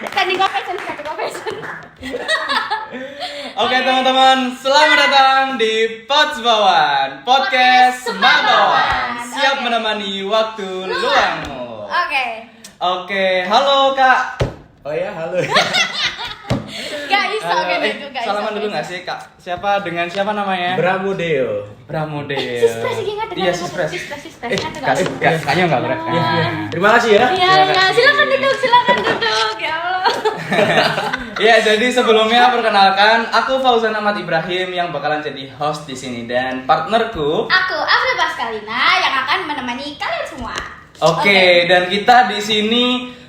Standing ovation. Oke teman-teman, selamat datang di Potsbawan Podcast Semabawan. Siap menemani waktu luangmu. Oke, halo Kak. Oh ya, halo. Salaman dulu nggak sih Kak? Dengan siapa namanya? Bramudeo. Sispres iki ngadeg. Iya, Sispres. Kayaknya nggak berat. Terima kasih ya. Iya, silakan duduk. Ya Allah. Iya, jadi sebelumnya perkenalkan, aku Fauzan Ahmad Ibrahim yang bakalan jadi host di sini dan partnerku. Aku Afra Paskalina yang akan menemani kalian semua. Oke, dan kita di sini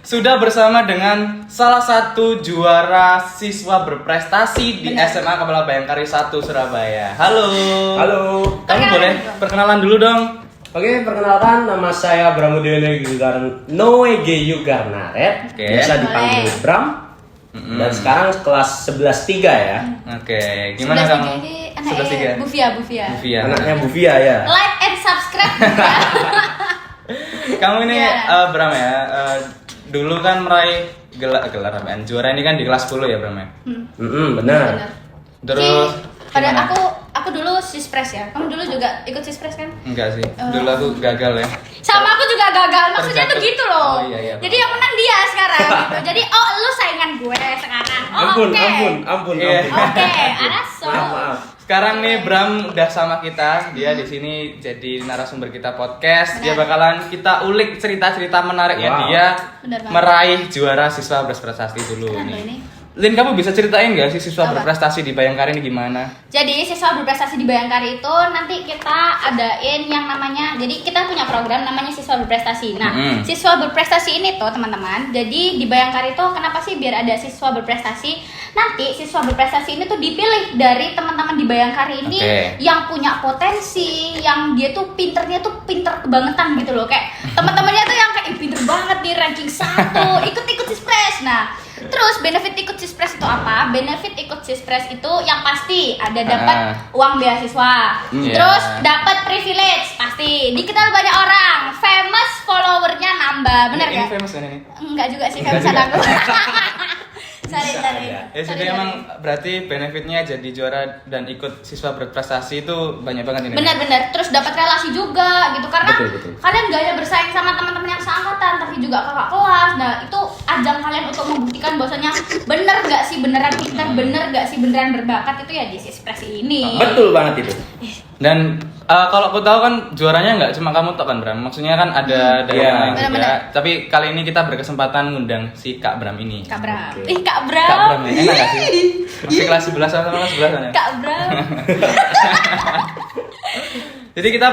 sudah bersama dengan salah satu juara siswa berprestasi di SMA Kepala Bayangkari 1 Surabaya. Halo. Kamu boleh perkenalan dulu dong. Oke, perkenalkan nama saya Bramudeo Noege Yugarnaret. Oke. Biasa dipanggil Bram. Dan sekarang kelas 11-3 ya. Oke, gimana kamu? 11-3. Bufia. Anaknya Bufia ya. Like and subscribe ya. Kamu ini Bram ya, dulu kan meraih gelar apaan? Juara ini kan di kelas 10 ya Bram ya? Benar. Terus Pada gimana? aku dulu sispres ya. Kamu dulu juga ikut sispres kan? Enggak sih, dulu aku gagal ya. Sama aku juga gagal. Maksudnya tuh Terjatuh. gitu loh. Oh, iya. Jadi yang menang dia sekarang gitu. Jadi lu saingan gue sekarang. Ampun. Iya. Oke, Araso. Maaf. Sekarang nih Bram udah sama kita, dia di sini jadi narasumber kita podcast. Dia bakalan kita ulik cerita-cerita menariknya dia Benar banget. meraih juara siswa berprestasi dulu Benar, nih. ini. Lin, kamu bisa ceritain nggak sih siswa Apa? berprestasi di Bayangkari ini gimana? Jadi siswa berprestasi di Bayangkari itu nanti kita adain yang namanya, jadi kita punya program namanya siswa berprestasi. Nah, siswa berprestasi ini tuh teman-teman, jadi di Bayangkari itu kenapa sih biar ada siswa berprestasi? Nanti siswa berprestasi ini tuh dipilih dari teman-teman di Bayangkari ini yang punya potensi, yang dia tuh pinter kebangetan gitu loh. Kayak teman-temannya tuh yang kayak pinter banget nih ranking 1, ikut Sispres. Nah, terus benefit ikut Sispres itu apa? Benefit ikut Sispres itu yang pasti ada dapat uang beasiswa. Terus dapat privilege pasti. Dikenal banyak orang, famous followernya nambah. Bener Ini gak? famous kan ini? Enggak juga sih famous aku. Sorry. Jadi emang berarti benefitnya jadi juara dan ikut siswa berprestasi itu banyak banget ini. Benar. Terus dapat relasi juga gitu karena Betul. kalian gak hanya bersaing sama teman-teman yang seangkatan tapi juga kakak kelas. Nah, itu ajang kalian untuk membuktikan bahwasanya bener gak sih beneran pintar, bener gak sih beneran berbakat itu ya di Sispres ini. Betul banget itu. Dan kalau aku tahu kan juaranya nggak cuma kamu tok kan Bram. Maksudnya kan ada dari yang lain juga. Benar-benar. Tapi kali ini kita berkesempatan ngundang si Kak Bram ini. Kak Bram. Oke. Kak Kak Bram Bram. ya? Enak gak sih? Masih kelas 11 sama kelas 11 kan ya? Kak Bram. Jadi kita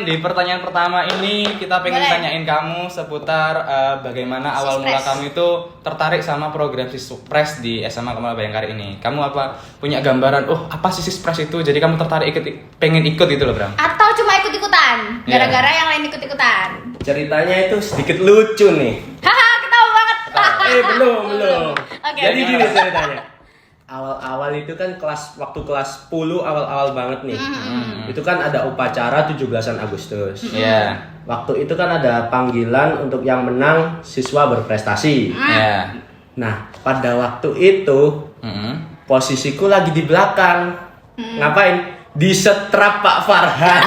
di pertanyaan pertama ini kita pengen Boleh. tanyain kamu seputar bagaimana awal mula Sispres. kamu itu tertarik sama program Sispres di SMA Kepala Bayangkari ini. Kamu apa punya gambaran? Oh, apa sih Sispres itu? Jadi kamu tertarik pengen ikut gitu loh, Bram. Atau cuma ikut-ikutan gara-gara yang lain ikut-ikutan. Ceritanya itu sedikit lucu nih. Haha, ketawa banget. Belum. Oke, Jadi oke. gini ceritanya. Awal-awal itu kan waktu kelas 10 awal-awal banget nih. Itu kan ada upacara 17-an Agustus. Iya. Waktu itu kan ada panggilan untuk yang menang siswa berprestasi. Iya. Nah, pada waktu itu posisiku lagi di belakang. Ngapain? Disetrap Pak Farhan.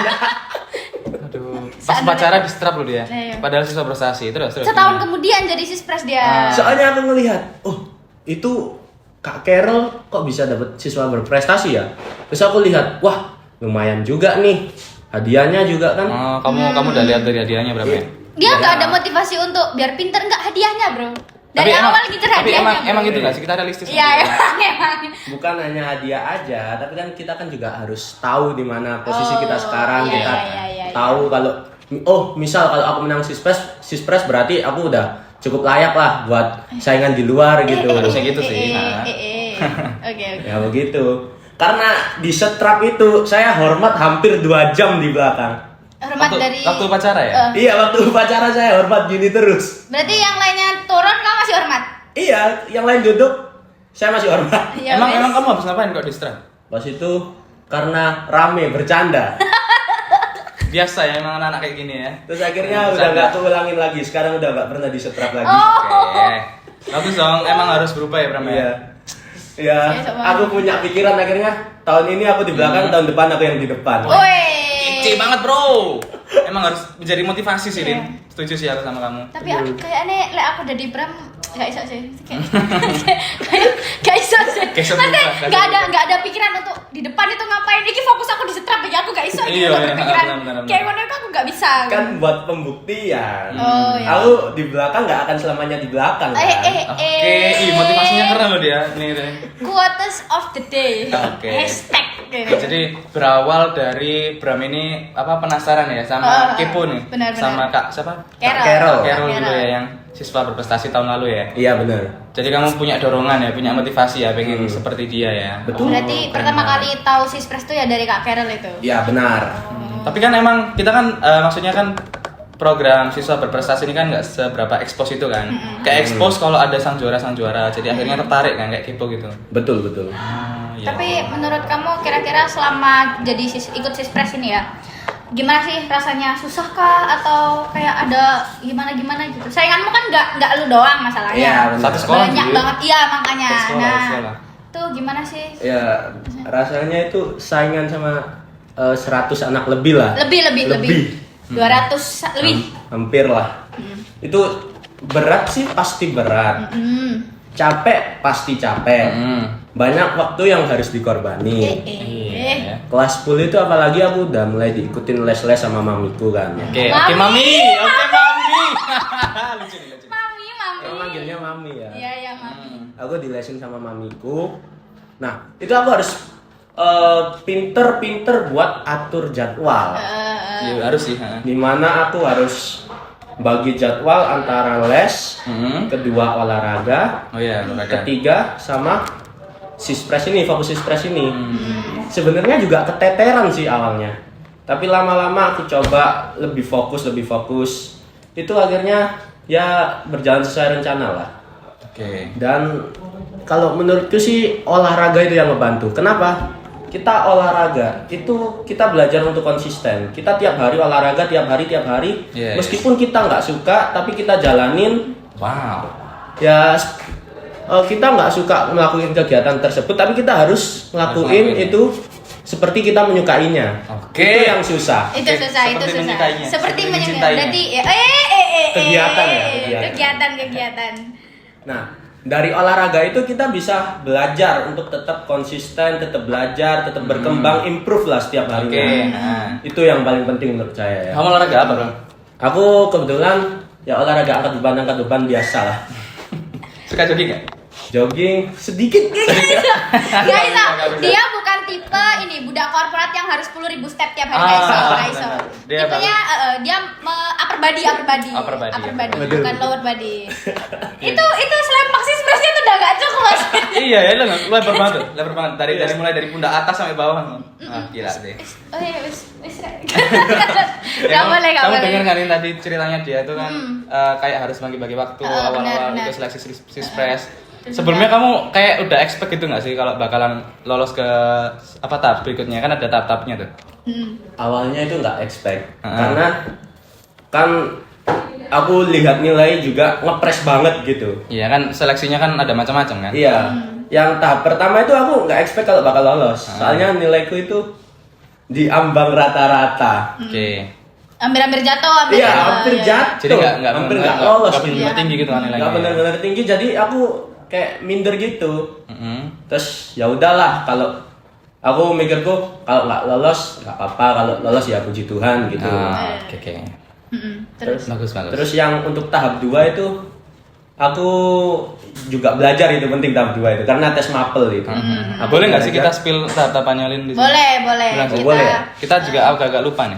Aduh, pas pacaran di-strap loh dia. Iya. Padahal siswa berprestasi. Terus. Setahun kemudian jadi Sispres dia. Soalnya aku ngelihat, oh itu Kak Carol kok bisa dapat siswa berprestasi ya? Terus aku lihat, wah lumayan juga nih, hadiahnya juga kan. Oh, kamu udah lihat dari hadiahnya berapa ya? Dia nggak ada motivasi untuk biar pinter nggak hadiahnya bro. Dari Tapi awal gitu tapi hadiahnya. emang bro. gitu gak sih? Kita realistis. Iya aja. emang. Bukan hanya hadiah aja, tapi kan kita kan juga harus tahu di mana posisi kita sekarang. Iya, Kita iya. tahu kalau, misal kalau aku menang Sispres berarti aku udah cukup layak lah buat saingan di luar gitu. Harusnya gitu sih. Oke. Ya begitu. Karena di setrap itu saya hormat hampir 2 jam di belakang. Hormat dari. Waktu upacara ya? Iya, waktu upacara saya hormat gini terus. Berarti yang lainnya turun kamu masih hormat. Iya, yang lain duduk, saya masih hormat. Ya, emang wes. kamu habis ngapain kok di-strap? Pas itu karena rame bercanda. Biasa ya emang anak-anak kayak gini ya. Terus akhirnya udah nggak keulangin lagi. Sekarang udah nggak pernah disetrap lagi. Oh. Oke. Bagus dong, emang harus berubah ya Bram ya. Iya. Ya, aku punya pikiran akhirnya tahun ini aku di belakang, tahun depan aku yang di depan. Woi. Kece banget bro. Emang harus menjadi motivasi sih Lin. Setuju sih aku sama kamu. Tapi kayaknya aku udah di Bram gak iso sih. Gak iso sih. Maksudnya gak ada pikiran untuk di depan itu ngapain. Ini fokus aku di setrap ya aku gak iso gitu berpikiran. Kayak ngono itu aku gak bisa. Kan buat pembuktian. Oh, iya. Aku di belakang gak akan selamanya di belakang kan. Oke, motivasinya keren loh dia. Nih. Quotes of the day. Oke. Hashtag. Jadi berawal dari Bram ini penasaran ya sama kepo nih. Benar. Sama Kak siapa? Carol dulu ya yang siswa berprestasi tahun lalu ya. Iya benar. Jadi kamu punya dorongan ya, punya motivasi ya, pengen seperti dia ya. Betul. Berarti pertama kali tahu Sispres tuh ya dari Kak Carol itu. Iya benar. Tapi kan emang kita kan maksudnya kan program siswa berprestasi ini kan nggak seberapa expose itu kan. Kayak expose kalau ada sang juara. Jadi akhirnya tertarik kan kayak kepo gitu. Betul. Iya. Tapi menurut kamu kira-kira selama jadi ikut Sispres ini ya, gimana sih rasanya? Susah kah atau kayak ada gimana gitu? Sainganmu kan nggak lu doang masalahnya. Iya, benar. Satu sekolah banyak juga. banget, iya makanya. Sekolah. Tuh gimana sih? Ya rasanya itu saingan sama 100 anak lebih lah. Lebih. 200 lebih. Hampir lah. Itu berat sih pasti berat. Capek pasti capek. Banyak waktu yang harus dikorbani. Iya. Kelas 10 itu apalagi aku udah mulai diikutin les-les sama mamiku kan. Oke, Mami. Mami. Lucu. Mami. Kalau manggilnya mami ya. Iya, Mami. Aku dilesin sama mamiku. Nah, itu aku harus pinter buat atur jadwal. Iya, harus sih. Dimana aku harus bagi jadwal antara les, kedua olahraga, ketiga sama Sispres ini, fokus Sispres ini. Sebenarnya juga keteteran sih awalnya. Tapi lama-lama aku coba lebih fokus. Itu akhirnya ya berjalan sesuai rencana lah. Oke. Dan kalau menurutku sih olahraga itu yang ngebantu. Kenapa? Kita olahraga itu kita belajar untuk konsisten. Kita tiap hari olahraga, tiap hari. Yes. Meskipun kita nggak suka, tapi kita jalanin. Wow. Ya kita nggak suka melakukan kegiatan tersebut, tapi kita harus ngelakuin itu seperti kita menyukainya. Oke. Itu yang susah. Itu susah. menyukainya. Seperti mencintainya. Berarti Kegiatan ya, kegiatan. Nah, dari olahraga itu kita bisa belajar untuk tetap konsisten, tetap belajar, tetap berkembang, improve lah setiap harinya. Oke. Itu yang paling penting menurut saya ya. Kamu olahraga apa, Bang? Aku kebetulan ya olahraga angkat beban biasa lah. Suka jogging nggak? Jogging sedikit. Gak bisa. Dia bukan tipe ini budak korporat yang harus 10.000 step tiap hari. Gak iso. Tipenya dia upper body. Bukan lower body. Itu selain Sispres-nya tuh udah gak cukup Mas. Iya ya, lebar banget. Dari mulai dari pundak atas sampai bawah. Gila deh. Oh iya, wis. Gak boleh. Kamu denger kan tadi ceritanya dia tuh kan kayak harus bagi-bagi waktu awal-awal itu seleksi Sispres. Sebelumnya kamu kayak udah expect gitu nggak sih kalau bakalan lolos ke tahap berikutnya? Kan ada tahap-tahapnya tuh. Awalnya itu nggak expect karena kan aku lihat nilai juga ngepres banget gitu. Iya kan seleksinya kan ada macam-macam kan? Iya. Yang tahap pertama itu aku nggak expect kalau bakal lolos. Soalnya nilaiku itu di ambang rata-rata. Oke. Hampir jatuh. Iya, hampir jatuh. Jadi nggak lolos. Nggak benar tinggi gitu kan nilainya. Nggak benar-benar tinggi. Jadi aku kayak minder gitu. Terus ya udahlah, kalau aku mikirku kalau nggak lolos nggak apa-apa, kalau lolos ya puji Tuhan gitu. Oke. Terus Bagus. Terus yang untuk tahap 2 itu aku juga belajar, itu penting tahap 2 itu karena tes mapel itu. Boleh nggak sih kita spill tahap-tahapannya Lin di sini? Boleh. Boleh. Kita juga agak lupa nih.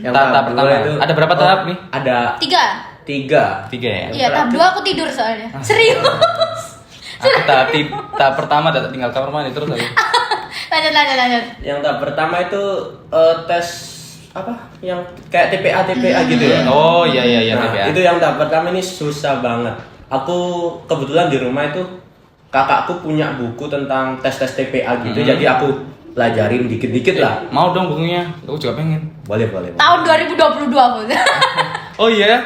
Yang tahap pertama itu ada berapa tahap nih? Ada 3 ya. Iya, tahap 2 aku tidur soalnya. Serius. Tahap pertama tinggal kamar mandi terus lagi. Lanjut. Yang tahap pertama itu tes apa? Yang kayak TPA gitu ya. Oh iya Nah, TPA. itu yang tahap pertama ini susah banget. Aku kebetulan di rumah itu kakakku punya buku tentang tes TPA gitu. Jadi aku pelajarin dikit-dikit lah. Mau dong bukunya, aku juga pengen. Boleh. Tahun 2022 aku. Oh iya.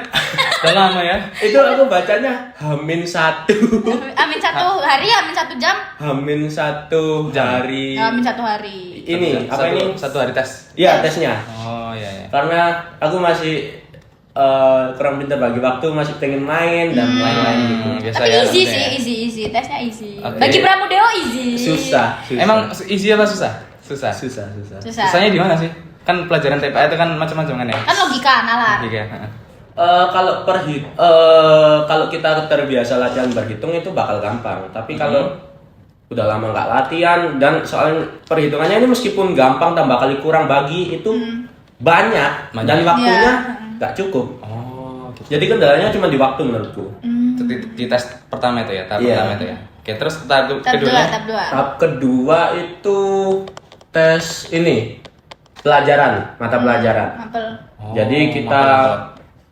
Udah lama ya. Itu aku bacanya Hamin 1. Amin 1 hari, Amin 1 jam. Hamin 1 hari. Amin 1 hari. Ini apa ini? 1 hari tes. Iya, tesnya. Oh iya. Karena aku masih kurang pintar bagi waktu, masih pengen main dan lain-lain gitu. Biasa Tapi ya, easy nanti sih, ya. easy. Tesnya easy. Oke. Bagi Pramudeo easy. Susah. Emang easy apa susah? Susah. Susah. Susahnya di mana sih? Kan pelajaran TPA itu kan macam-macam kan ya? Kan logika, nalar. Iya. Kalau kita terbiasa latihan berhitung itu bakal gampang. Tapi kalau udah lama nggak latihan dan soal perhitungannya ini meskipun gampang tambah kali kurang bagi itu banyak dan waktunya nggak cukup. Oh, gitu. Jadi kendalanya cuma di waktu menurutku. Itu di tes pertama itu ya, tahap Iya. pertama itu ya. Oke, terus tahap Tahap kedua. 2. Tahap kedua itu tes ini pelajaran, mata pelajaran. Mapel. Jadi kita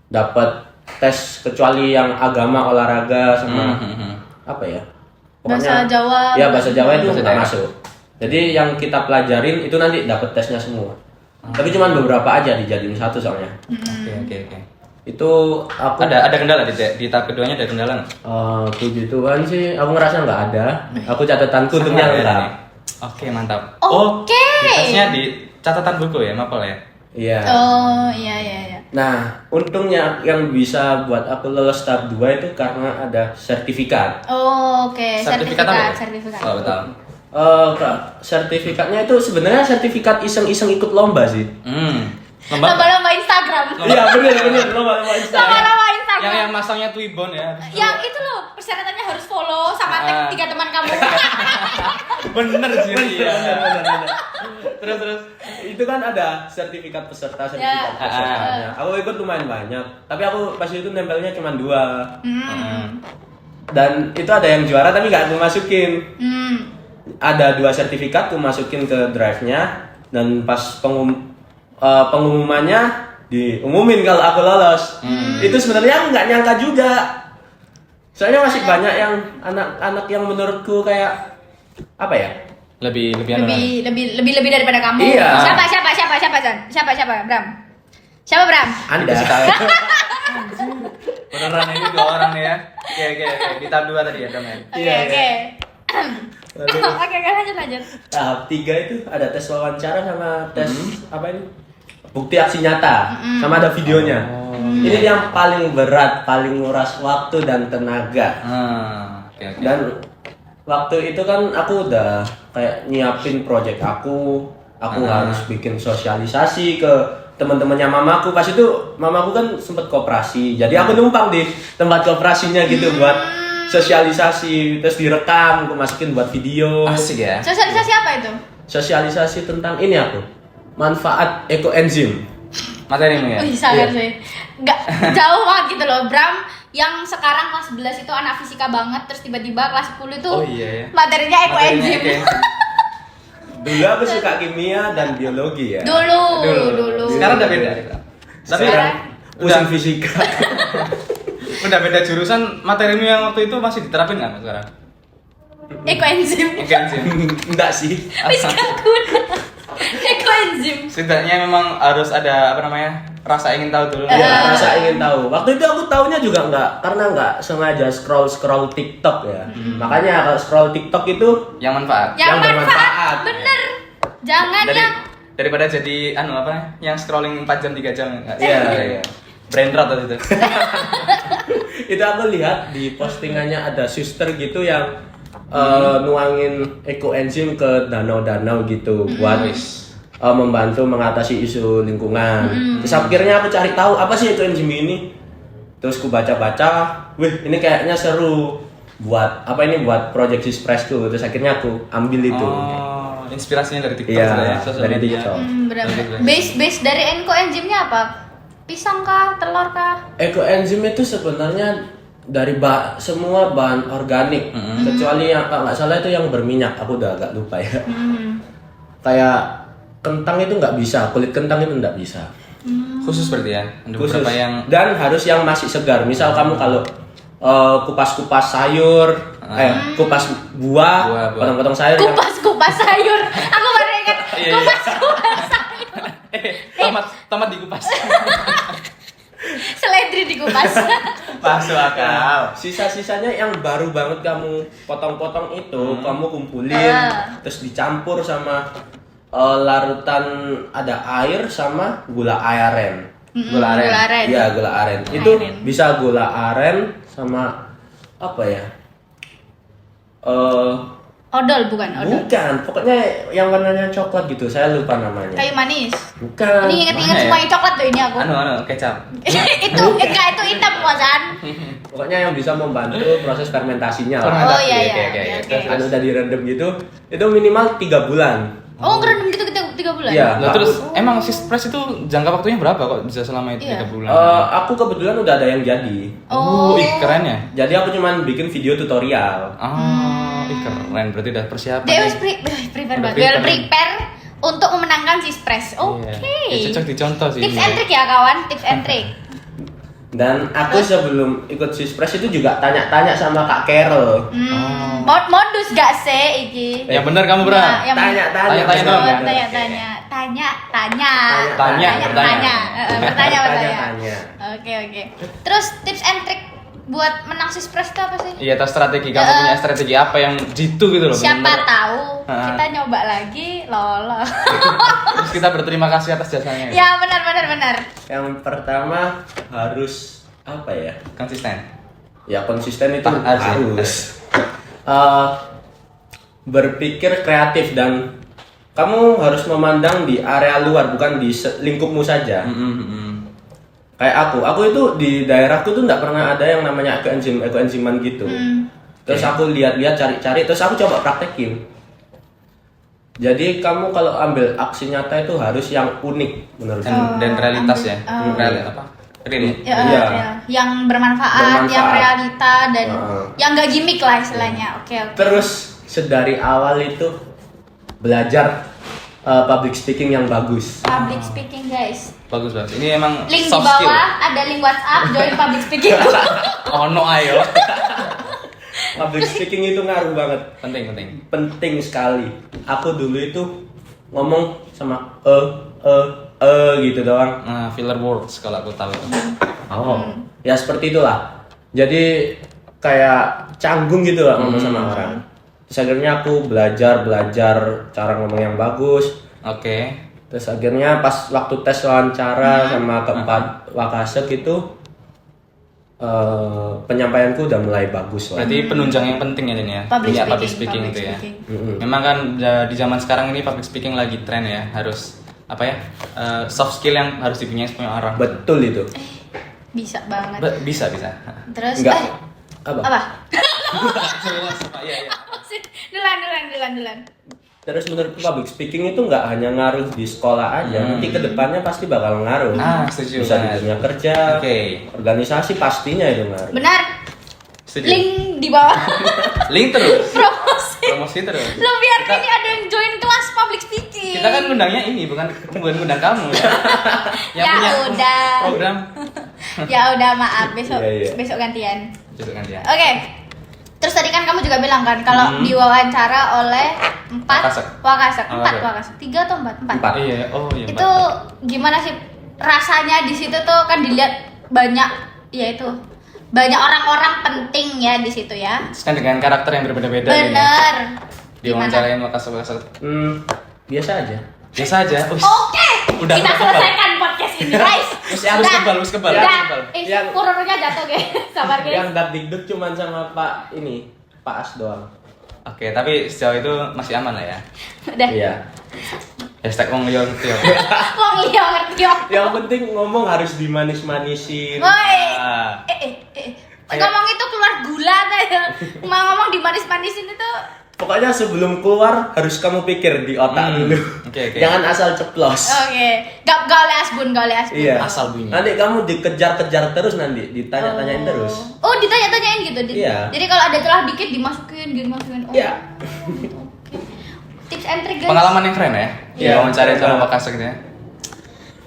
dapat tes kecuali yang agama, olahraga sama apa ya? Bahasa Jawa. Ya bahasa Jawa itu Bahasa nggak daerah. masuk. Jadi yang kita pelajarin itu nanti dapat tesnya semua. Tapi cuma beberapa aja dijadiin satu soalnya. Oke. Itu aku Ada kendala di tahap keduanya, ada kendala nggak? puji Tuhan sih, aku ngerasa nggak ada. Aku catatanku untungnya Sama ya, lengkap. ini. Oke, mantap. Oke. Tesnya di catatan buku ya, mapel ya? Iya. Oh, iya. Nah, untungnya yang bisa buat aku lolos tahap 2 itu karena ada sertifikat. Oh, oke. Sertifikat apa? Sertifikat. Oh, betul. Sertifikatnya itu sebenarnya sertifikat iseng-iseng ikut lomba sih. Lomba-lomba Instagram. Iya bener lomba Instagram. Lomba-lomba Instagram. Yang masangnya Twibbon ya. Yang itu loh, persyaratannya harus follow sama tag 3 teman kamu. Bener sih. Iya. Terus itu kan ada sertifikat peserta Ya. pesertanya. Aku ikut lumayan banyak, tapi aku pas itu nempelnya cuma 2. Dan itu ada yang juara tapi nggak aku masukin. Ada 2 sertifikat aku masukin ke drive-nya dan pas pengumumannya diumumin kalau aku lolos. Itu sebenarnya aku nggak nyangka juga. Soalnya masih banyak yang anak-anak yang menurutku kayak apa ya? Lebih Lebih daripada kamu. Iya. Siapa, Bram? Siapa, Bram? Anda. Beneran ini 2 orang nih ya. Oke. Di tahap 2 tadi ya, Bram ya. Oke. Lalu Oke, lanjut. tahap 3 itu ada tes wawancara sama tes apa ini? Bukti aksi nyata. Sama ada videonya. Ini yang paling berat, paling nguras waktu dan tenaga. Oke. Dan waktu itu kan aku udah kayak nyiapin project aku harus bikin sosialisasi ke teman-temannya mamaku. Pas itu mamaku kan sempet koperasi, jadi aku numpang di tempat koperasinya gitu buat sosialisasi, terus direkam, aku masukin buat video. Asik ya. Sosialisasi apa itu? Sosialisasi tentang ini aku, manfaat ekoenzim. Materimu ya. Wih, sadar sih. Enggak jauh banget gitu loh, Bram. Yang sekarang kelas 11 itu anak fisika banget, terus tiba-tiba kelas 10 itu Iya ya. materinya ekoenzim. Dulu aku suka kimia dan biologi ya. Dulu. Sekarang udah beda. Tapi Sekarang Pusing fisika. udah beda jurusan, materimu yang waktu itu masih diterapin nggak sekarang? ekoenzim. Enggak sih. Fisika guna. Ekoenzim. Setidaknya memang harus ada apa namanya, rasa ingin tahu dulu. Iya, rasa ingin tahu. Waktu itu aku taunya juga karena nggak sengaja scroll TikTok ya. Makanya kalau scroll TikTok itu Yang manfaat. Yang manfaat. bermanfaat. Bener. Jangan yang Daripada jadi yang scrolling 4 jam 3 jam enggak. Iya. Brain rot itu. Itu aku lihat di postingannya ada suster gitu yang nuangin ekoenzim ke danau-danau gitu buat membantu mengatasi isu lingkungan. Terus akhirnya aku cari tahu apa sih ekoenzim ini. Terus aku baca-baca, wih ini kayaknya seru buat buat project Sispresku. Terus akhirnya aku ambil itu. Oh, inspirasinya dari TikTok. Iya, sosial dari media. TikTok. bener-bener. Base dari ekoenzimnya apa? Pisang kah? Telur kah? Ekoenzim itu sebenarnya dari semua bahan organik, kecuali yang kalau nggak salah itu yang berminyak, aku udah agak lupa ya. Kayak kentang itu nggak bisa, kulit kentang itu nggak bisa. Khusus berarti ya. Ada beberapa yang Dan harus yang masih segar. Misal kamu kalau kupas-kupas sayur, kupas buah, potong-potong sayur. Kupas sayur. Aku baru ingat kupas sayur. tomat dikupas. Seledri dikupas. Masuk akal. Sisa-sisanya yang baru banget kamu potong-potong itu kamu kumpulin, terus dicampur sama larutan ada air sama gula aren. Gula aren. Iya, gula aren. Itu bisa gula aren sama apa ya? Odol bukan odol. Bukan, pokoknya yang warnanya coklat gitu. Saya lupa namanya. Kayu manis. Bukan. Ini inget-inget semuanya coklat tuh ini aku. Kecap. itu enggak itu hitam kosan. Pokoknya yang bisa membantu proses fermentasinya lah. Oh iya iya. Terus kan udah direndam gitu, itu minimal 3 bulan. Oh, ngerendam gitu 3 bulan. Iya. Nah, terus emang Sispress itu jangka waktunya berapa kok bisa selama itu 3 bulan? Aku kebetulan udah ada yang jadi. Ih, keren ya. Jadi aku cuman bikin video tutorial. Ih, keren. Berarti udah persiapan. Dia harus prepare untuk memenangkan Sispress. Oke. Ya, cocok dicontoh sih. Tips and trick ya kawan, tips and trick. Dan aku sebelum ikut Sispress itu juga tanya-tanya sama Kak Carol. Modus gak sih iki? Yang benar kamu, Bra. Tanya-tanya dong. Tanya. Oke. Terus tips and trick buat menang Sispress itu apa sih? Iya, atau strategi kamu punya strategi apa yang jitu gitu loh. Siapa bener-bener. tahu kita nyoba lagi lolos. Terus kita berterima kasih atas jasanya. Ya benar. Yang pertama harus apa ya? Konsisten. Ya konsisten itu Harus. Berpikir kreatif dan kamu harus memandang di area luar bukan di lingkupmu saja. Kayak aku itu di daerahku tuh nggak pernah ada yang namanya ekoenziman gitu. Terus aku lihat-lihat cari-cari, terus aku coba praktekin. Jadi kamu kalau ambil aksi nyata itu harus yang unik menurutku. Dan realitas ya. Real. Ya, yang bermanfaat, yang realita dan yang gak gimmick lah istilahnya. Oke. Terus sedari awal itu belajar public speaking yang bagus. Public speaking guys. Bagus. Ini emang Link di soft bawah skill. ada link WhatsApp join public speaking. Ayo. Public speaking itu ngaruh banget. Penting sekali. Aku dulu itu ngomong sama gitu doang. Nah, filler words kalau aku tahu. Ya seperti itulah. Jadi kayak canggung gitu lah ngomong sama orang. Terus akhirnya aku belajar cara ngomong yang bagus. Oke. Terus akhirnya pas waktu tes wawancara sama keempat Wakasek itu penyampaianku udah mulai bagus lah. Berarti penunjang yang penting ya ini ya. Public speaking itu ya. Memang kan di zaman sekarang ini public speaking lagi tren ya. Harus soft skill yang harus dipunyai semua orang. Betul itu. Bisa banget. Bisa. Terus apa? Iya. Dulan. Terus menurutku public speaking itu nggak hanya ngaruh di sekolah aja, nanti kedepannya pasti bakal ngaruh. Setuju. Bisa di dunia kerja, organisasi pastinya itu ngaruh. Benar. Setuju. Link di bawah. Link terus. Promosi terus. Lo biar ini ada yang join kelas public speaking. Kita kan ngundangnya ini bukan ngundang kamu ya. Yang punya udah. program. Ya udah maaf besok gantian. Oke. Terus tadi kan kamu juga bilang kan kalau diwawancara oleh 4 Wakasek. 3 atau 4? 4. Iya. Itu gimana sih rasanya di situ tuh kan dilihat banyak orang-orang penting ya di situ ya. Kan dengan karakter yang berbeda-beda. Bener. Diwawancarain Wakasek. Biasa aja. Oke. Udah kita selesaikan podcast ini, guys. Harus kebal. Kurornya jatuh guys. Sabar guys. Yang dikduk cuman sama Pak As doang. Oke, tapi sejauh itu masih aman lah ya. Udah. Iya. Hashtag wong liya ngerti ya. Wong liya ngerti ya. Yang penting ngomong harus dimanis-manisin. Woi. Ngomong itu keluar gula aja. Ngomong dimanis-manisin itu. Pokoknya sebelum keluar harus kamu pikir di otak dulu. Oke. Jangan asal ceplos. Oke. Gak oleh asbun. Iya. Asal bunyi. Nanti kamu dikejar-kejar terus nanti, ditanya-tanyain terus. Oh, ditanya-tanyain gitu. Iya. Jadi kalau ada celah dikit dimasukin. Iya. Tips and trick guys. Pengalaman yang keren ya. Iya. Wawancara sama Wakasek gitu ya.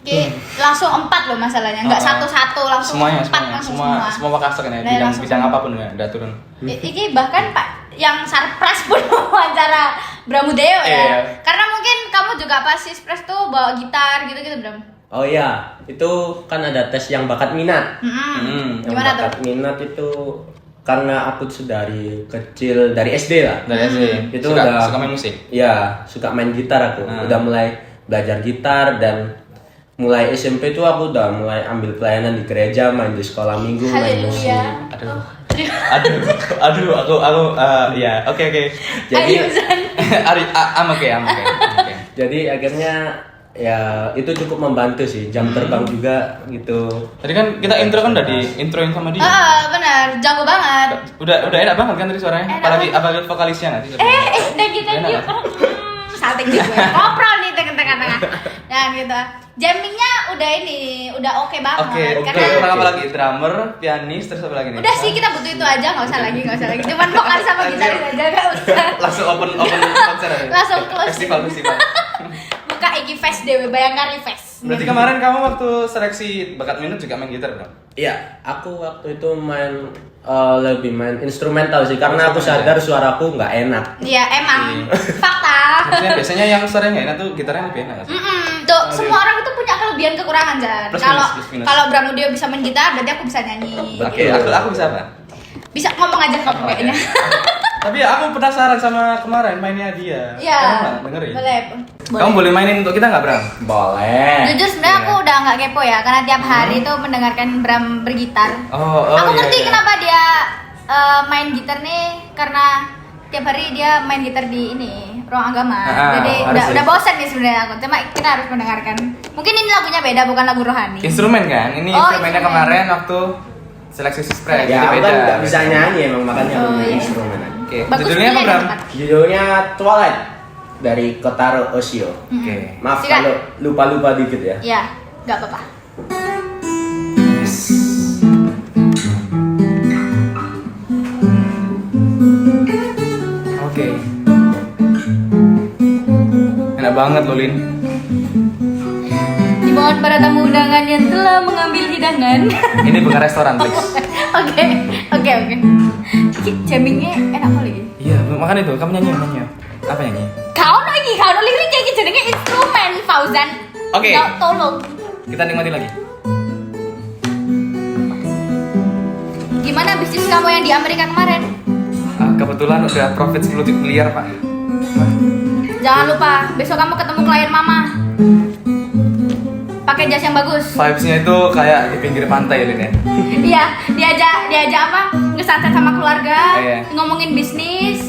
Oke, langsung 4 loh masalahnya, nggak satu-satu langsung semuanya. 4 langsung semua. Semua Wakasek ya, bidang apapun ya, udah turun. Iki bahkan Pak yang Sarpras pun wawancara Bramudeo ya. Karena mungkin kamu juga pas Sispress tuh bawa gitar gitu-gitu Bram. Oh iya, itu kan ada tes yang bakat minat. Yang Gimana bakat minat itu karena aku sudah dari kecil, dari SD lah. Dari SD. Itu suka main musik. Iya, suka main gitar aku. Udah mulai belajar gitar dan mulai SMP itu aku udah mulai ambil pelayanan di gereja, main di sekolah minggu, main musik. Aduh, ya, oke. Jadi, oke. Jadi akhirnya ya itu cukup membantu sih, jam terbang juga gitu. Tadi kan kita intro kan udah introin sama dia. Benar, jago banget. Udah enak banget kan tadi suaranya. Apalagi vokalisnya nanti. Thank you. Salting gue. Koprol nih tengah-tengah. Nah gitu. Jammingnya udah oke banget. Oke. Kurang apa lagi? Drummer, pianis, terus apa lagi nih? Udah sih kita butuh itu aja, nggak usah lagi. Cuman vokalis sama gitaris aja nggak usah. Langsung open konser aja. Langsung close. Festival. Buka Egi Fest Dewe Bayangkari Fest. Berarti kemarin kamu waktu seleksi bakat minat juga main gitar, bro? Iya, aku waktu itu lebih main instrumental sih karena aku sadar suaraku nggak enak. Iya emang fakta. Biasanya yang suaranya enak tuh gitarnya lebih enak. Tuh semua orang itu punya kelebihan kekurangan Jan. Kalau Bramudio bisa main gitar, berarti aku bisa nyanyi. Oke, aku bisa apa? Bisa ngomong aja kamu kayaknya. Tapi aku penasaran sama kemarin mainnya dia. Iya. Dengerin. Boleh. Kamu boleh mainin untuk kita nggak, Bram? Boleh. Jujur sebenarnya aku udah nggak kepo ya, karena tiap hari tuh mendengarkan Bram bergitar. Aku ngerti kenapa dia main gitar nih, karena tiap hari dia main gitar di ruang agama. Jadi udah bosan nih sebenarnya aku. Cuma kita harus mendengarkan. Mungkin ini lagunya beda, bukan lagu rohani. Instrumen kan? Ini instrumennya kemarin waktu seleksi Sispres. Ya, aku beda. kan nggak bisa nyanyi emang makanya aku main instrumen. Oke. Bagus Judulnya apa, Bram? Judulnya Twilight dari Kotaro Oshio. Oke. Maaf Sikat. kalau lupa dikit ya. Iya, nggak apa-apa. Oke. Enak banget loh, Lin. Dimohon para tamu undangan yang telah mengambil hidangan. Ini bukan restoran, please. Oke. Jammingnya enak kali. Iya, makan itu. Kamu nyanyi. Apa nyanyi? Kau lirik kayak jenenge instrumen Fauzan. Oke. Tolong. Kita nikmati lagi. Gimana bisnis kamu yang di Amerika kemarin? Kebetulan udah profit 10 miliar, Pak. Jangan lupa, besok kamu ketemu klien mama. Pakai jas yang bagus. Vibes-nya itu kayak di pinggir pantai, Lin ya. Iya, diajak apa? Ngesantai sama keluarga, Iya. ngomongin bisnis.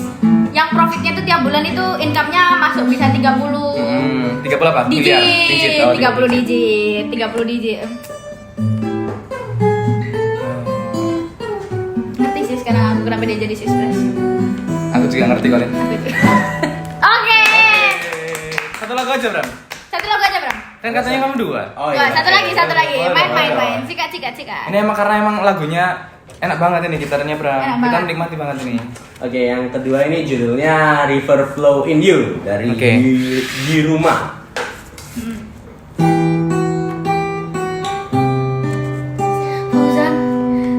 Yang profitnya itu tiap bulan itu income-nya masuk bisa 30. 30 apa? Miliar. Digit. Oh, 30 digit. 30 digit. Ngerti sih sekarang aku kenapa dia jadi Sispres. Aku juga ngerti kali. Oke. Satu lagu aja, Bram. Satu lagu aja, Bram. Kan katanya kamu 2. Oh Wah, satu lagi. Boleh. Main. Sikat. Ini karena emang lagunya enak banget ini gitarnya, Bram. Enak Kita banget. nikmati banget ini. Oke, yang kedua ini judulnya River Flow in You dari di rumah. Fauzan,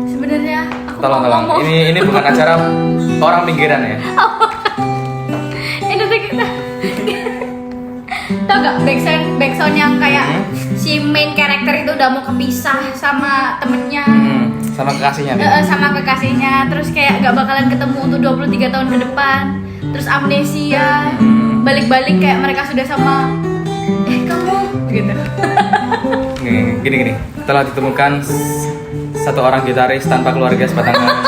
sebenarnya aku Tolong. mau ngomong. Ini bukan acara orang pinggiran ya. Ini tuh kita. Tau gak backsound yang kayak si main karakter itu udah mau kepisah sama temennya. Sama kekasihnya. Sama kekasihnya, terus kayak gak bakalan ketemu untuk 23 tahun ke depan. Terus amnesia, balik-balik kayak mereka sudah sama. Kamu gitu. Gini. Telah ditemukan satu orang gitaris tanpa keluarga sebatang kara.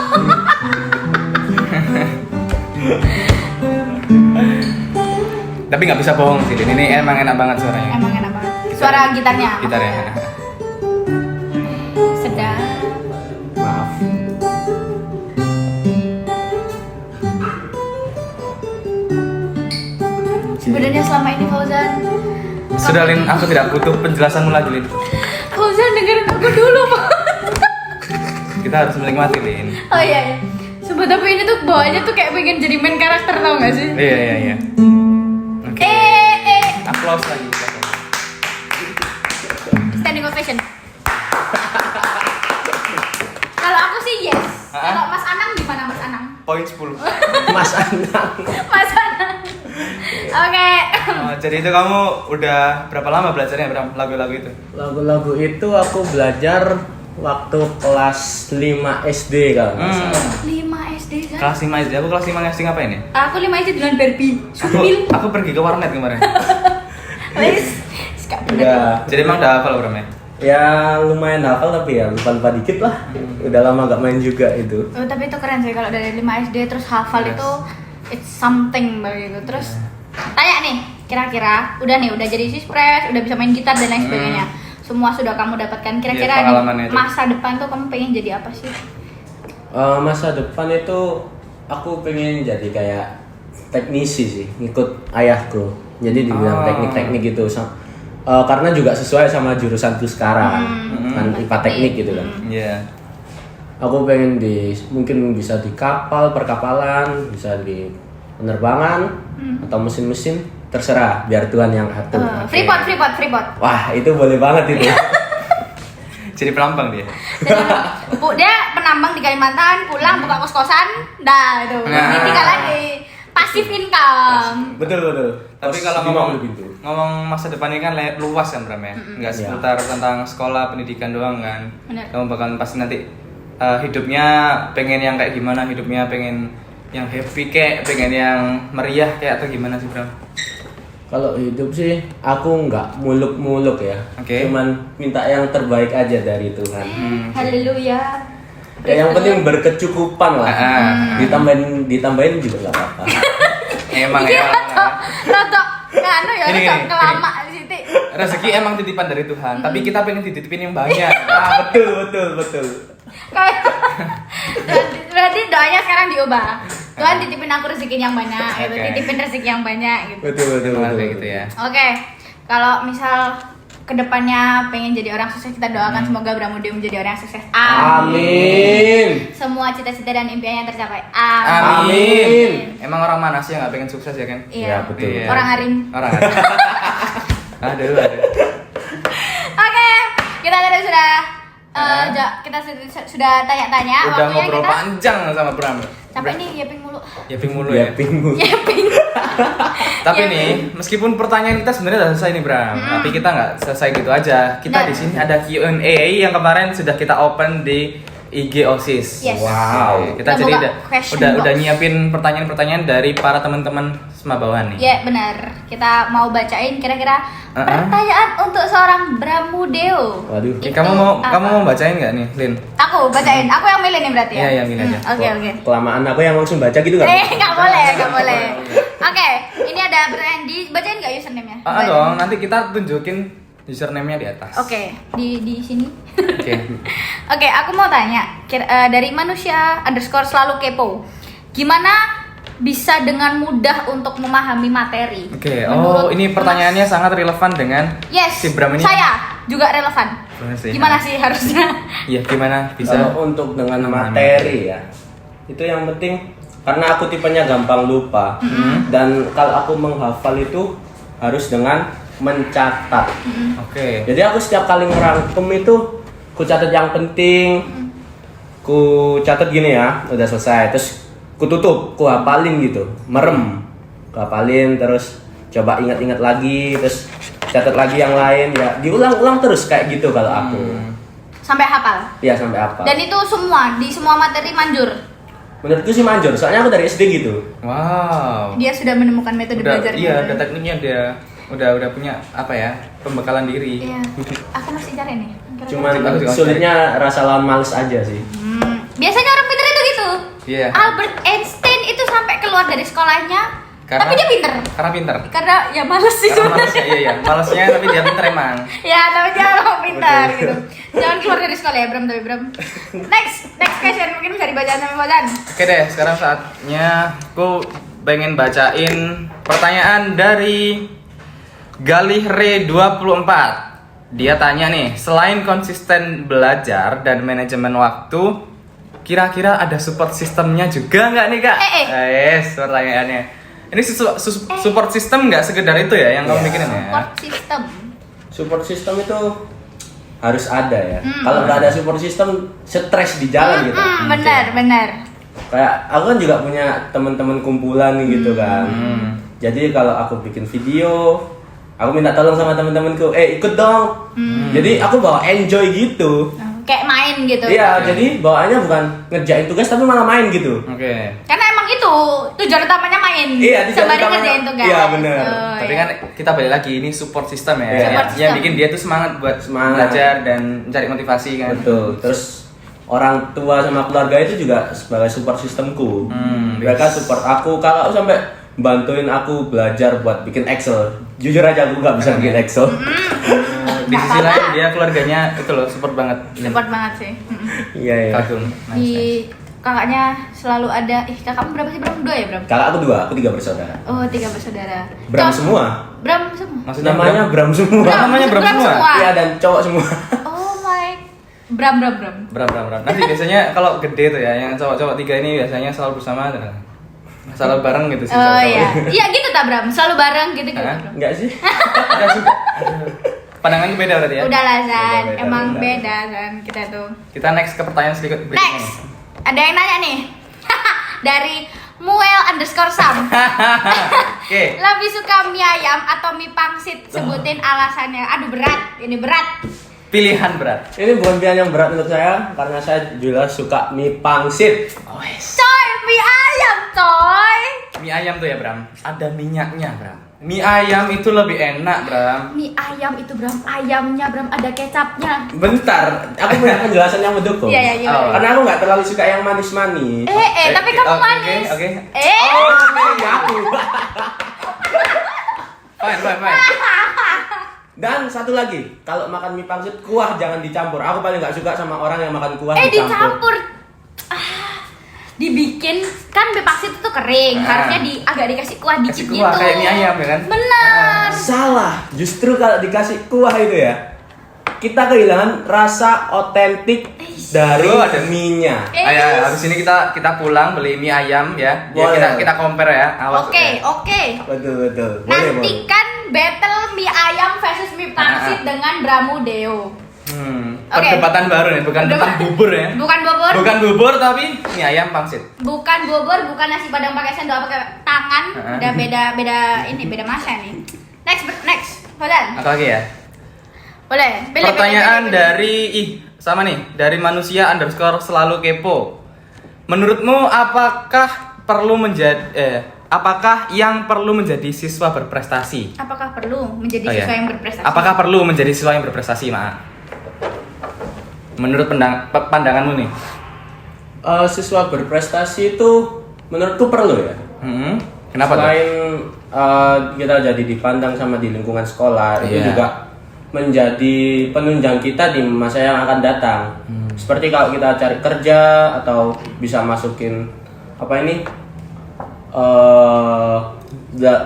Tapi nggak bisa bohong sih, Lin. Ini emang enak banget suaranya. Emang enak banget. Suara gitarnya. Gitarnya. Sedap. Maaf. Sebenarnya selama ini Fauzan. Sudah, Lin, aku tidak butuh penjelasanmu lagi, Lin. Fauzan dengerin aku dulu, Pak. Kita harus menikmati, Lin. Oh iya. Sumpah tapi ini tuh bawaannya tuh kayak pengen jadi main karakter, tau gak sih? Iya. Oke. Applause lagi. Standing ovation. Kalau aku sih yes. Kalau Mas Anang gimana Mas Anang? Poin 10. Mas Anang. Mas Anang. Oke. Oh, jadi itu kamu udah berapa lama belajarnya lagu-lagu itu? Lagu-lagu itu aku belajar waktu kelas 5 SD kalau nggak salah. 5 SD kan? Kelas 5 SD. Aku kelas 5 SD ngapain ya? Aku 5 SD dengan Barbie. Supil. Aku pergi ke warnet kemarin. Wes. Ya, Jadi emang udah hafal Bram ya? ya lumayan hafal tapi ya lupa-lupa dikit lah. Udah lama gak main juga itu. Oh, tapi itu keren sih kalau dari 5 SD terus hafal itu it's something begitu. Terus tanya nih, kira-kira udah jadi sispres, udah bisa main gitar dan lain sebagainya. Semua sudah kamu dapatkan. Kira-kira di masa depan tuh kamu pengen jadi apa sih? Masa depan itu aku pengen jadi kayak teknisi sih, ngikut ayahku. Jadi di bidang teknik-teknik gitu. Karena juga sesuai sama jurusanku sekarang, kan IPA teknik gitu kan. Iya. Aku pengen mungkin bisa di kapal, perkapalan, bisa di penerbangan atau mesin-mesin, terserah, biar Tuhan yang atur. Freeport. Wah, itu boleh banget itu. Jadi pelampang dia. Dia penambang di Kalimantan, pulang buka kos-kosan, dah itu. Jadi tinggal lagi pasif income. Betul. Tapi kalau ngomong masa depannya kan luas kan Bram ya, nggak seputar tentang sekolah pendidikan doang kan. Bener. Kamu bakal pasti nanti hidupnya pengen yang kayak gimana, hidupnya pengen yang happy kayak, pengen yang meriah kayak atau gimana sih Bram? Kalau hidup sih aku nggak muluk-muluk ya, cuman minta yang terbaik aja dari Tuhan. Haleluya. Ya, yang penting berkecukupan lah. Ditambahin juga nggak apa-apa. Emang ya. Rata Gini. kelama di situ. Rezeki emang titipan dari Tuhan, tapi kita pengen dititipin yang banyak. Betul. Berarti doanya sekarang diubah. Tuhan titipin aku rezeki yang banyak, gitu. Titipin rezeki yang banyak, gitu. Betul. Gitu ya. Oke, kalau misal kedepannya pengen jadi orang sukses, kita doakan semoga Bramudi menjadi orang yang sukses. Amin. Semua cita-cita dan impiannya tercapai. Amin. Emang orang mana sih yang nggak pengen sukses ya kan? Iya, betul. Iya. Orang Arin. Aduh. Oke, kita tadi kita sudah tanya-tanya. Udah waktunya ngobrol kita panjang sama Bram. sampai ini yaping mulu. Yaping mulu ya. Yaping. Tapi nih, meskipun pertanyaan kita sebenarnya udah selesai nih Bram, tapi kita nggak selesai gitu aja. Kita di sini ada Q&A yang kemarin sudah kita open di IG OSIS. Yes. Wow. Kita jadi udah nyiapin pertanyaan-pertanyaan dari para teman-teman Semabawan nih. Ya benar. Kita mau bacain kira-kira pertanyaan untuk seorang Bramudeo. Waduh. Kamu mau bacain nggak nih, Lin? Aku bacain. Aku yang milih nih berarti ya. Iya, yang milih aja. Oke. Kelamaan aku yang langsung baca gitu kan? Nggak boleh. Oke, ini ada pertanyaan dibacain nggak username-nya? Dong, nanti kita tunjukin username-nya di atas. Oke, di sini. Oke. Oke, aku mau tanya dari manusia _ selalu kepo. Gimana bisa dengan mudah untuk memahami materi? Oke. Ini pertanyaannya sangat relevan dengan si Bram ini. Saya juga relevan. Gimana sih harusnya? Iya, gimana bisa? Kalau untuk dengan materi ya, itu yang penting karena aku tipenya gampang lupa dan kalau aku menghafal itu harus dengan mencatat. Oke. Jadi aku setiap kali ngerangkum itu ku catat yang penting, ku catat gini ya, udah selesai, terus ku tutup, ku hafalin gitu, merem, ku hafalin, terus coba ingat-ingat lagi, terus catat lagi yang lain ya, diulang-ulang terus kayak gitu kalau aku. Sampai hafal? Iya sampai hafal. Dan itu di semua materi manjur? Menurutku sih manjur, soalnya aku dari SD gitu. Wow. Dia sudah menemukan metode belajarnya. Iya, ada tekniknya dia. Udah punya apa ya? Pembekalan diri. Iya. Aku masih cari nih. Cuman sulitnya rasa lawan males aja sih. Biasanya orang pintar itu gitu. Iya. Albert Einstein itu sampai keluar dari sekolahnya. Tapi dia pintar. Karena pintar. Karena ya males sih sebenarnya. Iya. Malesnya tapi dia pintar emang. Ya, tapi dia orang pintar gitu. Jangan keluar dari sekolah ya, Bram. Next question mungkin bisa dibaca sama Fauzan. Oke deh, sekarang saatnya aku pengen bacain pertanyaan dari Galihre 24. Dia tanya nih, selain konsisten belajar dan manajemen waktu, kira-kira ada support sistemnya juga nggak nih kak? Pertanyaannya. Ini support system nggak sekedar itu ya yang kamu bikinin ya? Support system itu harus ada ya. Kalau nggak ada support system, stres di jalan gitu. Benar. Kayak aku kan juga punya teman-teman kumpulan gitu kan. Jadi kalau aku bikin video, aku minta tolong sama teman-temanku, ikut dong. Jadi aku bawa enjoy gitu. Kayak main gitu. Iya, jadi bawaannya bukan ngerjain tugas tapi malah main gitu. Oke. Karena emang itu tujuan utamanya main. Iya, sembari utamanya- ngerjain tugas. iya, bener. Tapi kan kita balik lagi ini support system ya. Iya. Support Yang system. bikin dia tuh semangat buat Semangat. belajar dan mencari motivasi kan. Betul. Terus orang tua sama keluarga itu juga sebagai support sistemku. Mereka support aku. Kalau aku sampai bantuin aku belajar buat bikin Excel. Jujur aja aku nggak bisa bikin Excel. Di sisi lain dia keluarganya itu loh support banget. Support banget sih. Iya iya. Kagum. Di kakaknya selalu ada. Kakakmu berapa sih Bram? 2 ya Bram? Kakak aku 2, aku 3 bersaudara. Oh 3 bersaudara. Bram Cowok- semua. Bram semua. Maksudnya Namanya Bram semua. Bram. Namanya Bram semua? Iya dan cowok semua. Oh my. Bram. Bram. Nanti biasanya kalau gede tuh ya, yang cowok-cowok 3 ini biasanya selalu bersama, selalu bareng gitu sih. Oh cowok-cowok. iya. Iya gitu tak Bram? Selalu bareng gitu Hah? Bram? Enggak sih? Enggak juga. Pandangannya beda berarti ya. Udahlah Zan, Beda, emang beda. beda Zan kita tuh. Kita next ke pertanyaan sedikit berikutnya. Next, ada yang nanya nih dari Muel_Sam. Oke. Lebih suka mie ayam atau mie pangsit? Sebutin alasannya. Aduh berat, ini berat. Pilihan berat. Ini bukan pilihan yang berat untuk saya karena saya juga suka mie pangsit. Coy, mie ayam coy. Mie ayam tuh ya Bram, ada minyaknya Bram. Mie ayam itu lebih enak Bram. Mie ayam itu Bram, ayamnya Bram ada kecapnya. Bentar, aku punya penjelasan yang mendukung. Iya, iya. Oh. Karena aku nggak terlalu suka yang manis-manis. Tapi kamu manis. Oke. Pilih aku. Fine. Dan satu lagi, kalau makan mie pangsit kuah jangan dicampur. Aku paling nggak suka sama orang yang makan kuah Dicampur. Dibikin kan mie pangsit itu kering, harusnya agak dikasih kuah dikit Kasih kuah gitu. kayak mie ayam ya kan? Benar. Salah, justru kalau dikasih kuah itu ya, kita kehilangan rasa otentik dari Oh, ada mie-nya. Ayo, habis ini kita pulang beli mie ayam ya. Ya Boleh. kita compare ya. Awas. Oke. Betul. Boleh. Nantikan battle mie ayam versus mie pangsit dengan Bramudeo. Oke. Perdebatan baru nih, bukan tentang bubur ya. Bukan bubur. Bukan bubur tapi mie ayam pangsit. Bukan bubur, bukan nasi padang pakai sendok pakai tangan. Udah beda masa nih. Next. Holan. Apa lagi ya? Boleh. Pertanyaan Pilih. dari manusia _ selalu kepo. Menurutmu apakah yang perlu menjadi siswa berprestasi? Apakah perlu menjadi Oh, iya. siswa yang berprestasi? Apakah perlu menjadi siswa yang berprestasi, Ma? Menurut pandanganmu nih? Siswa berprestasi itu menurutku perlu ya. Kenapa tuh? Selain kita jadi dipandang sama di lingkungan sekolah, itu Iya. juga menjadi penunjang kita di masa yang akan datang. Seperti kalau kita cari kerja atau bisa masukin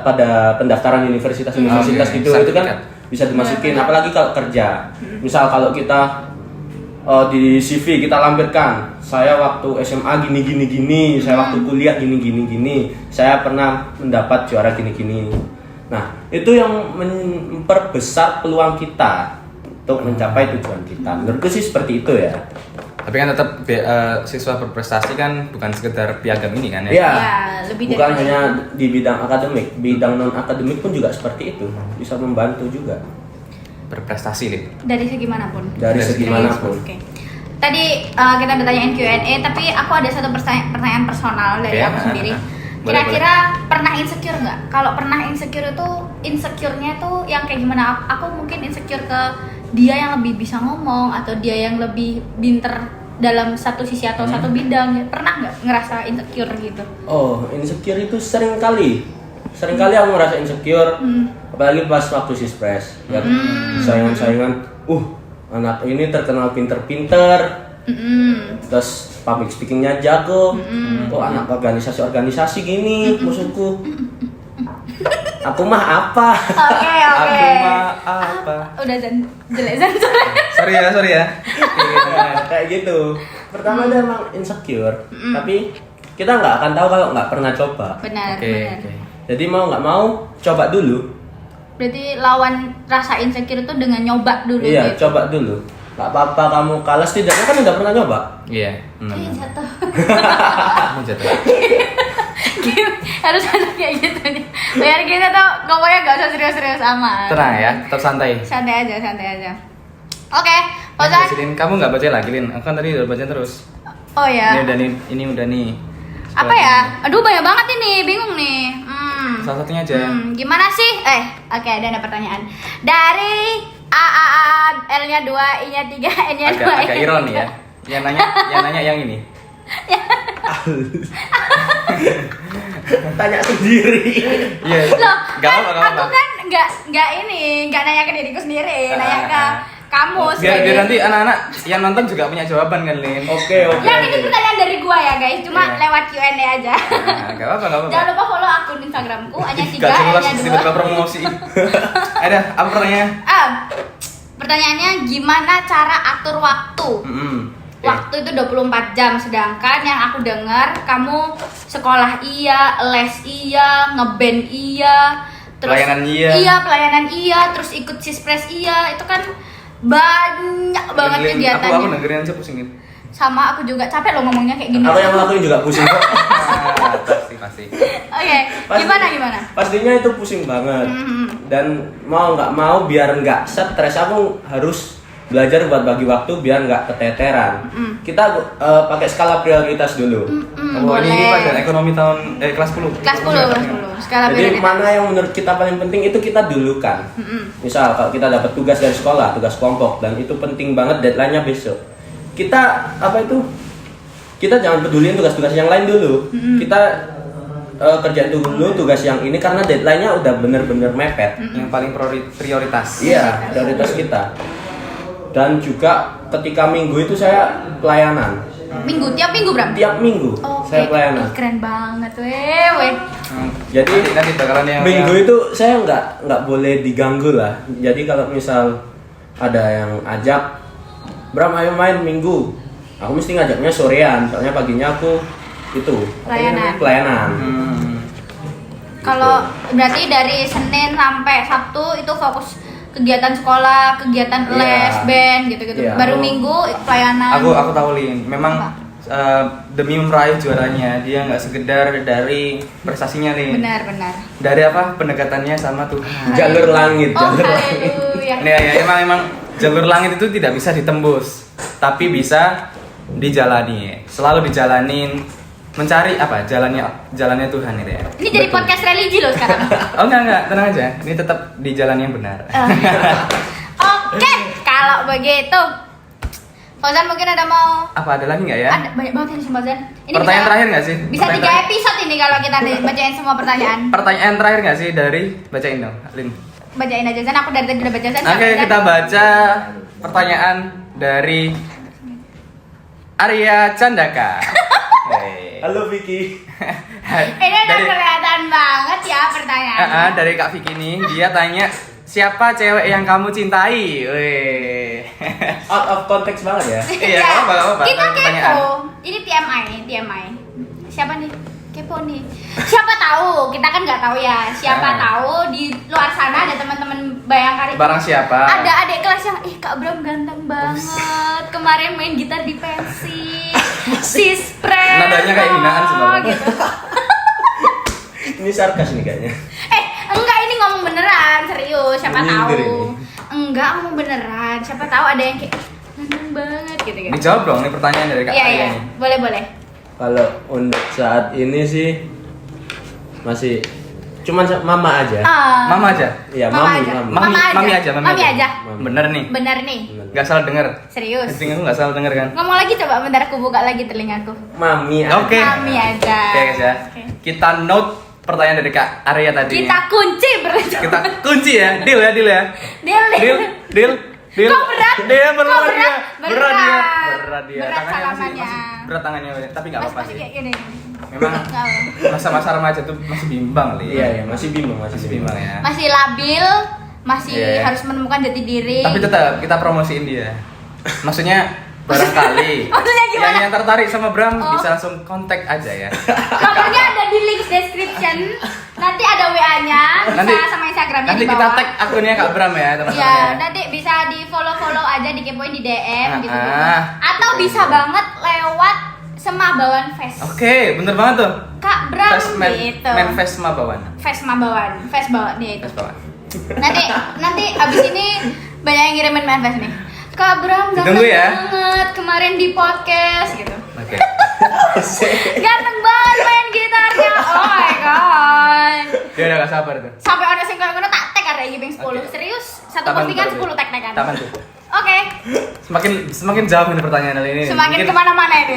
pada pendaftaran universitas-universitas gitu, itu kan sertifikat. bisa dimasukin. Apalagi kalau kerja. Misal kalau kita di CV kita lampirkan, saya waktu SMA gini, saya waktu kuliah gini, saya pernah mendapat juara gini. Nah, itu yang memperbesar peluang kita untuk mencapai tujuan kita. Menurutku sih seperti itu ya. Tapi kan tetap siswa berprestasi kan bukan sekedar piagam ini kan ya? Iya. Ya, lebih Bukan dari hanya di bidang akademik, bidang non akademik pun juga seperti itu. Bisa membantu juga Berprestasi nih. dari segi manapun. dari segi manapun. Oke. Tadi kita udah tanyain Q&A, tapi aku ada satu pertanyaan personal dari Oke, aku sendiri. boleh, Kira-kira pernah insecure nggak? Kalau pernah insecure itu insecure-nya tuh yang kayak gimana? Aku mungkin insecure ke dia yang lebih bisa ngomong atau dia yang lebih pinter dalam satu sisi atau satu bidang. Pernah nggak ngerasa insecure gitu? Oh, insecure itu sering kali aku ngerasa insecure. Apalagi pas waktu sispres, ya. Saingan-saingan, anak ini terkenal pinter-pinter, terus public speakingnya jago, anak organisasi gini, musuhku. Aku mah apa? Oke. Aku mah apa? Udah jelek Zan. Sorry ya. Kayak gitu. Pertama dia emang insecure, tapi kita nggak akan tahu kalau nggak pernah coba. Benar. Oke. Jadi mau nggak mau coba dulu. Berarti lawan rasa insecure itu dengan nyoba dulu Iya, gitu. coba dulu. Gak apa-apa kamu kalah, setidaknya kan udah pernah nyoba. Iya, benar. Jatuh. Kamu jatuh. Harus ada kayak gitu nih. Biar kita tuh ngomongnya gak usah serius-serius amat. Tenang ya, tetap santai. Santai aja. Oke, Fauzan. Kamu nggak baca lagi, Lin? Aku kan tadi udah baca terus. Oh ya. Ini udah nih. Apa ya? Aduh banyak banget ini, bingung nih. Salah satunya aja. Gimana sih? Oke, ada pertanyaan. Dari L-nya 2, I-nya 3, N-nya 2. Agak ironi ya. Yang nanya yang ini. Tanya sendiri. Iya. Loh, Gak kan apa-apa. aku kan nggak nanya ke diriku sendiri, nanya ke kamu. Biar nanti anak-anak yang nonton juga punya jawaban kan, Lin. Oke. Yang ini pertanyaan dari gua ya guys, cuma lewat Q&A aja. Gak apa-apa. Jangan lupa follow akun Instagramku, hanya 3, Gak jelas, N-nya 2. tiba-tiba promosi. Ada, apa pertanyaannya? Pertanyaannya gimana cara atur waktu? Waktu itu 24 jam, sedangkan yang aku dengar kamu sekolah iya, les iya, ngeband iya, terus pelayanan iya, terus ikut sispres iya, itu kan banyak banget kegiatannya. Aku dengerin aja pusingin. Sama aku juga capek loh ngomongnya kayak gini. Aku yang ngelakuin juga pusing kok. Pasti. Oke, gimana? Pastinya itu pusing banget. Dan mau nggak mau biar nggak stres aku harus belajar buat bagi waktu biar nggak keteteran. Kita pakai skala prioritas dulu. Ini pada ekonomi tahun kelas 10. Kelas 10. Skala Jadi prioritas. mana yang menurut kita paling penting itu kita dulukan. Misal kalau kita dapat tugas dari sekolah, tugas kelompok dan itu penting banget, deadline-nya besok. Kita kita jangan peduliin tugas-tugas yang lain dulu. Kita kerjain dulu tugas yang ini karena deadline-nya udah bener-bener mepet. Yang paling prioritas. Iya, prioritas kita. Dan juga ketika minggu itu saya pelayanan. Tiap minggu Bram? Tiap minggu saya pelayanan. Keren banget, weh. Jadi nanti bakalan yang minggu itu saya nggak boleh diganggu lah. Jadi kalau misal ada yang ajak, Bram ayo main minggu, aku mesti ngajaknya sorean, soalnya paginya aku itu pelayanan. Kalau berarti dari Senin sampai Sabtu itu fokus kegiatan sekolah, kegiatan les, band gitu-gitu. Baru Minggu pelayanan. Aku tahu, Lin. Memang demi meraih juaranya dia nggak sekedar dari prestasinya, Lin. Benar. Dari apa? Pendekatannya sama Tuhan. Jalur langit. Haleluya. Ya, emang jalur langit itu tidak bisa ditembus, tapi bisa dijalani. Selalu dijalanin, mencari apa? Jalannya Tuhan itu ya. Ini jadi podcast religi loh sekarang. Oh enggak, tenang aja. Ini tetap di jalan yang benar. Oke, kalau begitu Fauzan mungkin ada mau Ada lagi nggak ya? Ada banyak banget ini Fauzan. Ini pertanyaan terakhir nggak sih? Bisa 3 episode ini kalau kita bacain semua pertanyaan. Pertanyaan terakhir nggak sih dari bacain dong, Lin? Bacain aja Zan, aku dari tadi udah baca Zan. Oke, kita baca pertanyaan dari Arya Candaka. Halo Vicky. Ini udah kelihatan banget ya pertanyaannya. Dari Kak Vicky nih, dia tanya siapa cewek yang kamu cintai? Weh. Out of context banget ya. Iya, apa-apa. Kita kepo. Ini TMI. Siapa nih? Kepo nih. Siapa tahu? Kita kan nggak tahu ya. Siapa tahu di luar sana ada teman-teman Bayangkari. Barang siapa? Ada adik kelas yang Kak Bram ganteng banget. Kemarin main gitar di pensi. Sispres. Nadanya kayak hinaan sebenarnya. Gitu. Ini sarkas nih kayaknya. Enggak, ini ngomong beneran, serius. Siapa Nyindir tahu? Enggak, ngomong beneran. Siapa tahu ada yang kayak ganteng banget gitu. Dijawab dong nih pertanyaan dari Kak Arya Iya. nih. Boleh. Kalau untuk saat ini sih masih cuman mama aja. Mama aja. Iya, Mami aja. Mami aja. Bener nih. Bener nih. Gak salah denger. Serius. Telingaku gak salah denger kan? Ngomong lagi coba, bentar aku buka lagi telingaku. Mami aja. Oke. Mami aja. Oke guys ya. Kita note pertanyaan dari Kak Arya tadi. Kita kunci berarti. Kita kunci ya. Deal ya. Deal. Kok berat? Dia berat Kok dia. berat? Berat dia. Berat Tangannya salamannya. masih berat tangannya, tapi nggak apa-apa Masih sih. kayak gini. Memang masa-masa remaja tuh masih bimbang kali. Iya, masih bimbang ya. Masih labil, masih Iya. harus menemukan jati diri. Tapi tetap kita promosiin dia. Maksudnya barangkali Maksudnya gimana? yang tertarik sama Bram bisa langsung kontak aja ya. Nomornya ada di link description. Nanti ada WA-nya, bisa sama Instagramnya Nanti di kita bawah. tag akunnya Kak Bram ya teman-teman. Iya, ya. nanti bisa di follow aja dikepoin di DM gitu. Atau bisa banget lewat Semabawan Fest. Oke, bener banget tuh. Kak Bram gitu. Main Fest Semabawan. Fest Bawan dia itu. Nanti abis ini banyak yang ngirimin manifest nih. Kak Bram ganteng banget kemarin di podcast gitu. Oke. Ganteng banget main gitarnya. Oh my god. Dia udah gak sabar tuh. Sampai ada sing kono tak tag ada giving 10. Serius? Satu postingan 10 tag-tagan. Tapan tuh. Oke. Semakin jauh ini pertanyaan kali ini. Semakin kemana-mana ini.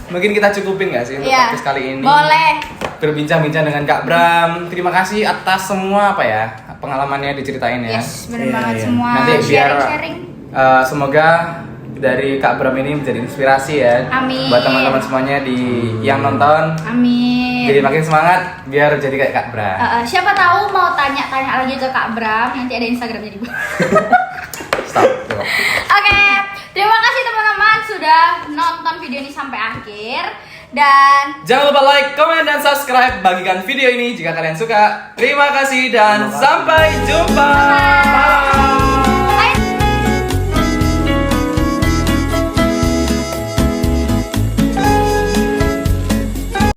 Mungkin kita cukupin gak sih untuk podcast kali ini? Boleh. Berbincang-bincang dengan Kak Bram. Terima kasih atas semua pengalamannya diceritain ya. Yes, bener banget semua. Nanti biar sharing. Semoga dari Kak Bram ini menjadi inspirasi ya. Amin. Buat teman-teman semuanya yang nonton. Amin. Jadi makin semangat biar jadi kayak Kak Bram. Siapa tahu mau tanya-tanya lagi ke Kak Bram, nanti ada Instagramnya di bawah. Stop. Oke, terima kasih teman-teman sudah nonton video ini sampai akhir. Dan jangan lupa like, comment, dan subscribe. Bagikan video ini jika kalian suka. Terima kasih dan sampai jumpa. Bye.